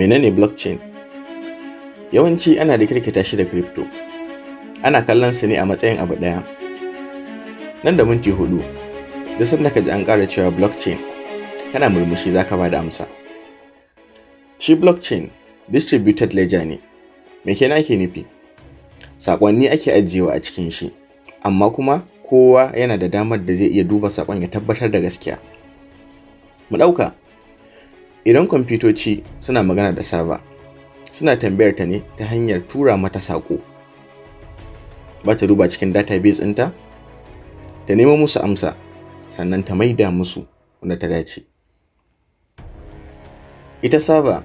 Menene blockchain? Yawanci ana rikirkita shi da crypto. Ana kallon su ne a matsayin abu ɗaya. Nan da minti 4, duk sanda ka ji an ƙara cewa blockchain, kana murmushi zaka bada amsa. Shi blockchain distributed ledger ne. Me kenan ake nufi? Saƙonni ake ajiyewa a cikin shi, amma kuma kowa yana da damar da zai iya duba saƙon ya tabbatar da gaskiya. Mu ɗauka, idan kwamfutoci suna magana da server, suna tambayar ta ne ta hanyar tura mata saƙo. Ba ta duba cikin database ɗinta, ta nemo musu amsa, sannan ta maida musu wanda ta dace. Ita server,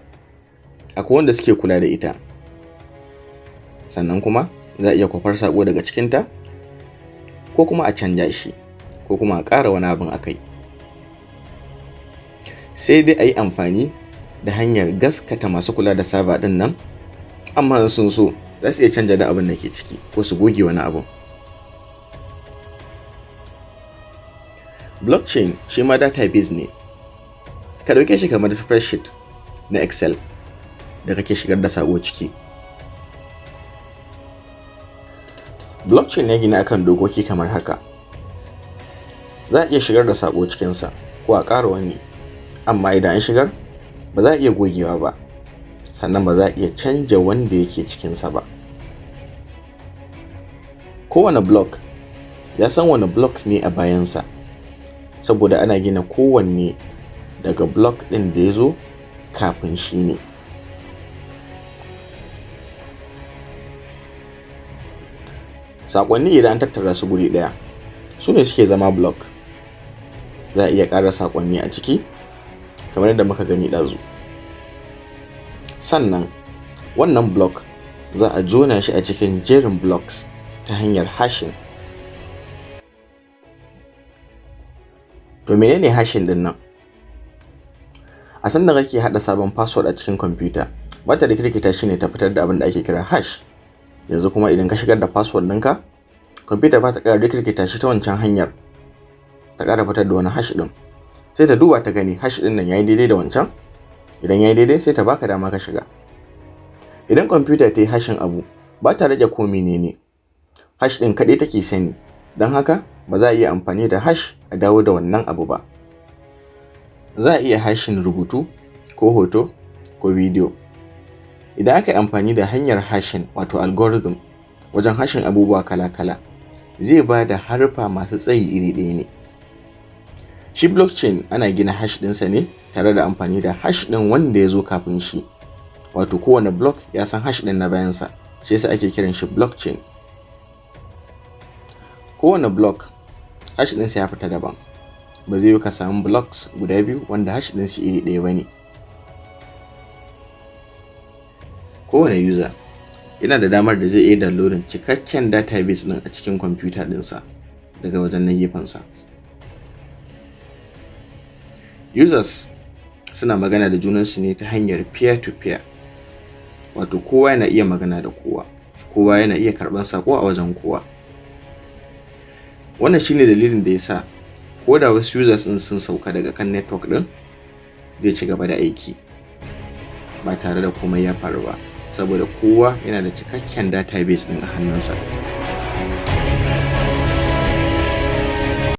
akwai wanda suke kula da ita, sannan kuma za a iya kwafar saƙo daga cikinta, ko kuma a canja shi, ko kuma a ƙara wani abin a kai. Sai dai a yi amfani da hanyar gaskata masu kula da server ɗin nan, amma sun so za su iya canja da abin da ke ciki ko su goge wani abu. Blockchain shi ma database ne. Ka ɗauke shi kamar spreadsheet na Excel da kake shigar da saƙo ciki. Blockchain ya gina akan dokoki kamar haka. Za a iya shigar da saƙo cikinsa ko a ƙara wani, amma idan an shigar ba za a iya gogewa ba, sannan ba za a iya canja wanda yake cikinsa ba. Kowane block ya san wani block ne a bayansa, saboda ana gina kowanne daga block ɗin da ya zo kafin shi ne. Saƙonni idan an tattara su guri ɗaya, su ne suke zama block. Za a iya ƙara saƙonni a ciki, kamar yadda muka gani ɗazu. Sannan wannan block za a jona shi a cikin jerin blocks ta hanyar hashing. To menene hashing din nan? A sanda kake haɗa sabon password a cikin kwamfuta, ba ta rikirkita shi ne ta fitar da abin da ake kira hash. Yanzu kuma idan ka shigar da password ɗinka, kwamfuta ba ta ƙara rikirkita shi ta wancan hanyar, ta ƙara fitar da wani hash ɗin. Sai ta duba ta gani hash ɗin nan yayi daidai da wancan. Idan yayi daidai sai ta baka dama ka shiga. Idan kwamfuta ta yi hashin abu, ba ta rage ko menene. Hash ɗin kaɗai take sani, don haka ba za a iya amfani da hash a dawo da wannan abu ba. Za a iya hashin rubutu ko hoto ko bidiyo. Idan aka yi amfani da hanyar hashin wato algorithm wajen hashin abubuwa kala-kala, zai ba da harfa masu tsayi iri ɗaya ne. Shi blockchain ana gina hash ɗinsa ne tare da amfani da hash ɗin wanda ya zo kafin shi. Wato kowane block ya san hash ɗin na bayansa, shi yasa ake kiran shi blockchain. Kowane block hash ɗinsa ya fita daban. Ba zai yi ka samu blocks guda biyu wanda hash ɗinsu iri ɗaya ba ne. Kowane user yana da damar da zai iya downloading cikakken database ɗin a cikin kwamfuta ɗinsa daga wajen na gefensa. Users suna magana da junansu ne ta hanyar peer-to-peer, wato kowa yana iya magana da kowa, kowa yana iya karɓar saƙo a wajen kowa. Wannan shine dalilin da yasa ko da wasu users ɗin sun sauka daga kan network ɗin, zai ci gaba da aiki ba tare da komai ya faru ba, saboda kowa yana da cikakken database ɗin a hannunsa.